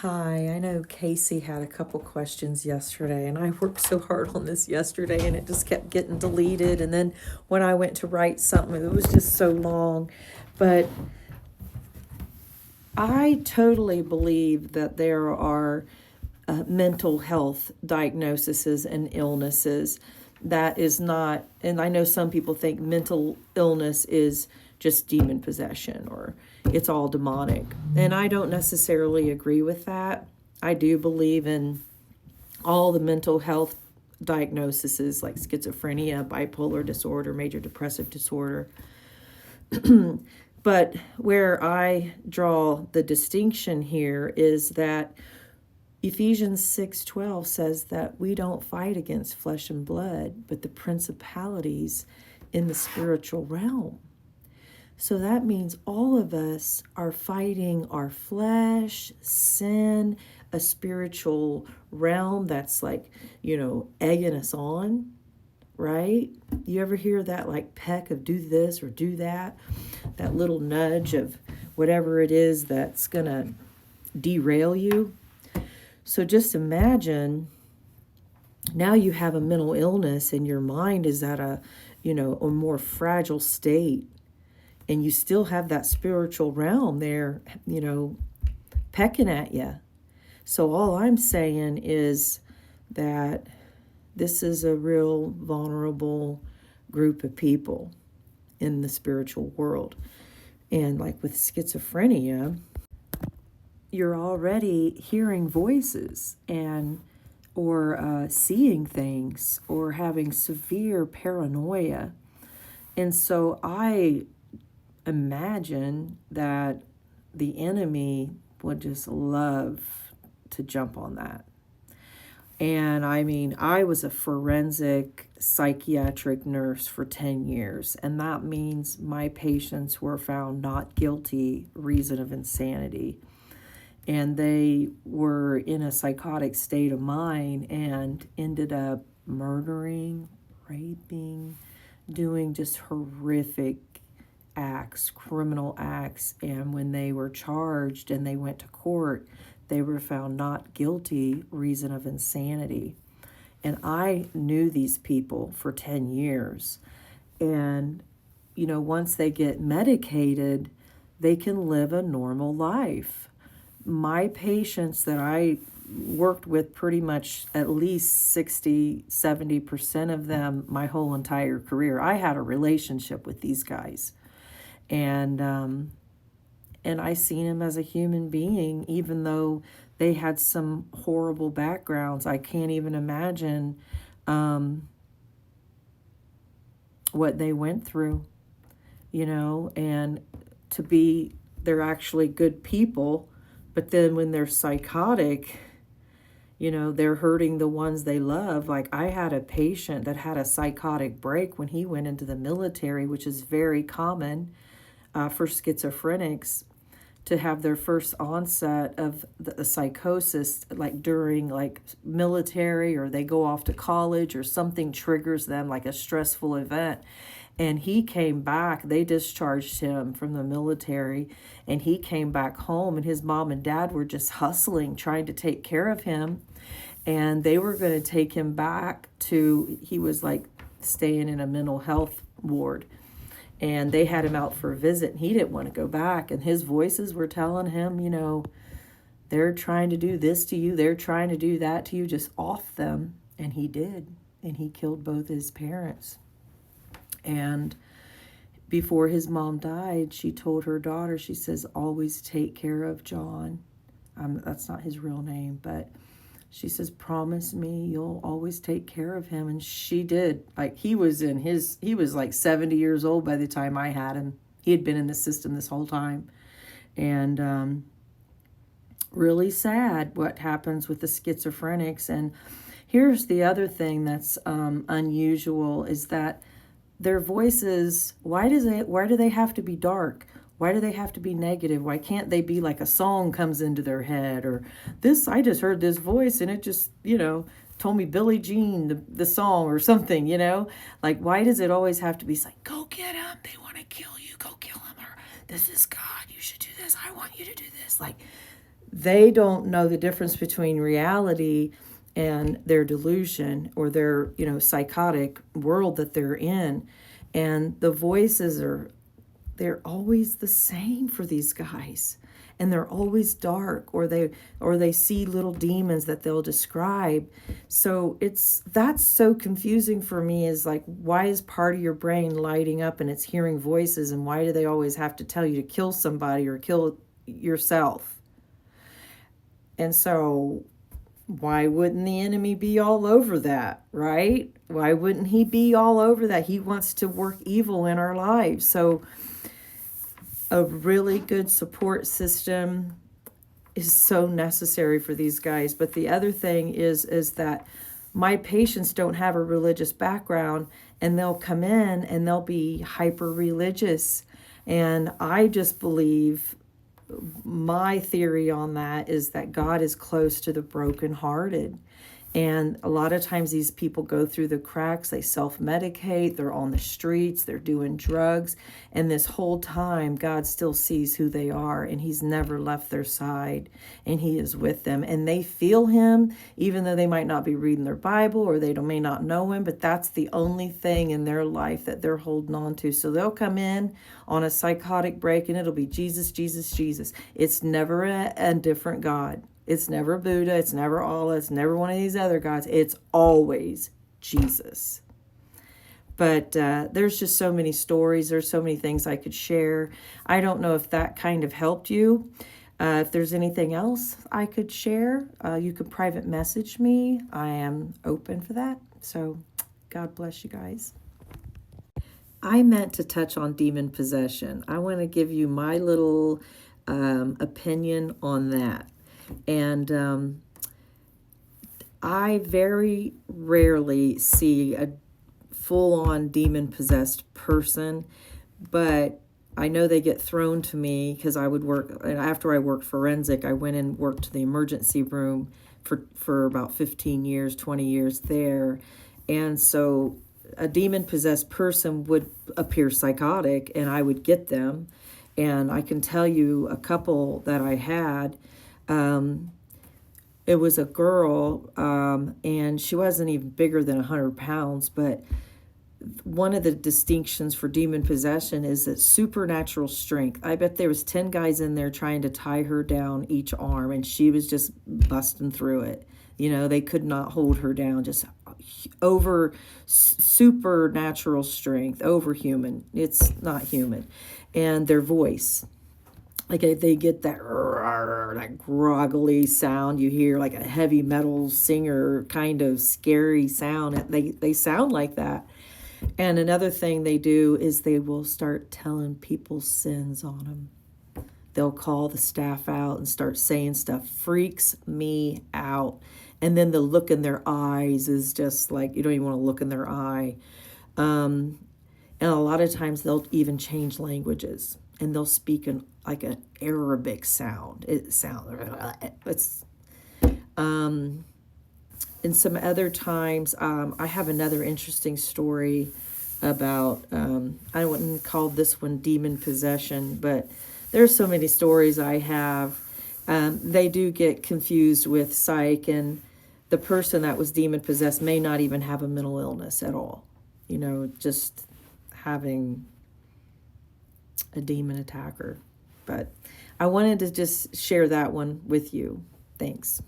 Hi, I know Casey had a couple questions yesterday, and I worked so hard on this yesterday, and it just kept getting deleted. And then when I went to write something, it was just so long. But I totally believe that there are mental health diagnoses and illnesses that is not, and I know some people think mental illness is just demon possession or it's all demonic. And I don't necessarily agree with that. I do believe in all the mental health diagnoses like schizophrenia, bipolar disorder, major depressive disorder. But where I draw the distinction here is that Ephesians 6:12 says that we don't fight against flesh and blood, but the principalities in the spiritual realm. So that means all of us are fighting our flesh, sin, a spiritual realm that's like, egging us on, right? You ever hear that like peck of do this or do that? That little nudge of whatever it is that's going to derail you. So just imagine now you have a mental illness and your mind is at a more fragile state, and you still have that spiritual realm there, pecking at you. So all I'm saying is that this is a real vulnerable group of people in the spiritual world. And like with schizophrenia, you're already hearing voices or seeing things or having severe paranoia. And so I imagine that the enemy would just love to jump on that. And I mean, I was a forensic psychiatric nurse for 10 years, and that means my patients were found not guilty, reason of insanity. And they were in a psychotic state of mind and ended up murdering, raping, doing just horrific acts, criminal acts. And when they were charged and they went to court, they were found not guilty, reason of insanity. And I knew these people for 10 years. And, once they get medicated, they can live a normal life. My patients that I worked with, pretty much at least 60-70% of them my whole entire career, I had a relationship with these guys. And I seen them as a human being, even though they had some horrible backgrounds. I can't even imagine what they went through, and they're actually good people. But then when they're psychotic, they're hurting the ones they love. Like I had a patient that had a psychotic break when he went into the military, which is very common for schizophrenics to have their first onset of the psychosis like during like military, or they go off to college or something triggers them like a stressful event. And he came back, they discharged him from the military, and he came back home, and his mom and dad were just hustling, trying to take care of him. And they were going to take him back he was like staying in a mental health ward. And they had him out for a visit, and he didn't want to go back. And his voices were telling him, they're trying to do this to you, they're trying to do that to you, just off them. And he did. And he killed both his parents. And before his mom died, she told her daughter, she says, always take care of John. That's not his real name, but she says, promise me you'll always take care of him. And she did. Like he was like 70 years old by the time I had him. He had been in the system this whole time. And really sad what happens with the schizophrenics. And here's the other thing that's unusual is that their voices, why do they have to be dark? Why do they have to be negative? Why can't they be like a song comes into their head, or I just heard this voice and it just, told me Billie Jean, the song or something, Like, why does it always have to be like, go get him, they want to kill you, go kill him, or this is God, you should do this, I want you to do this. Like, they don't know the difference between reality and their delusion or their, psychotic world that they're in. And the voices they're always the same for these guys. And they're always dark, or they see little demons that they'll describe. So that's so confusing for me, is like, why is part of your brain lighting up and it's hearing voices, and why do they always have to tell you to kill somebody or kill yourself? And so why wouldn't the enemy be all over that, right? Why wouldn't he be all over that? He wants to work evil in our lives. So a really good support system is so necessary for these guys. But the other thing is that my patients don't have a religious background, and they'll come in and they'll be hyper religious. And I just believe, my theory on that is that God is close to the brokenhearted. And a lot of times these people go through the cracks, they self-medicate, they're on the streets, they're doing drugs. And this whole time, God still sees who they are, and he's never left their side, and he is with them. And they feel him, even though they might not be reading their Bible, or they may not know him, but that's the only thing in their life that they're holding on to. So they'll come in on a psychotic break, and it'll be Jesus, Jesus, Jesus. It's never a different God. It's never Buddha, it's never Allah, it's never one of these other gods. It's always Jesus. But there's just so many stories. There's so many things I could share. I don't know if that kind of helped you. If there's anything else I could share, you could private message me. I am open for that. So God bless you guys. I meant to touch on demon possession. I want to give you my little opinion on that. And I very rarely see a full-on demon-possessed person, but I know they get thrown to me because I would work, and after I worked forensic, I went and worked to the emergency room for about 15 years, 20 years there. And so a demon-possessed person would appear psychotic, and I would get them. And I can tell you a couple that I had. It was a girl, and she wasn't even bigger than 100 pounds, but one of the distinctions for demon possession is that supernatural strength. I bet there was 10 guys in there trying to tie her down each arm, and she was just busting through it. They could not hold her down, just supernatural strength, over human. It's not human. And their voice, like they get that groggly sound you hear, like a heavy metal singer kind of scary sound. They sound like that. And another thing they do is they will start telling people's sins on them. They'll call the staff out and start saying stuff. Freaks me out. And then the look in their eyes is just like, you don't even want to look in their eye. And a lot of times they'll even change languages, and they'll speak in like an Arabic sound. And some other times, I have another interesting story about, I wouldn't call this one demon possession, but there's so many stories I have. They do get confused with psych, and the person that was demon possessed may not even have a mental illness at all. Just having a demon attacker. But I wanted to just share that one with you. Thanks.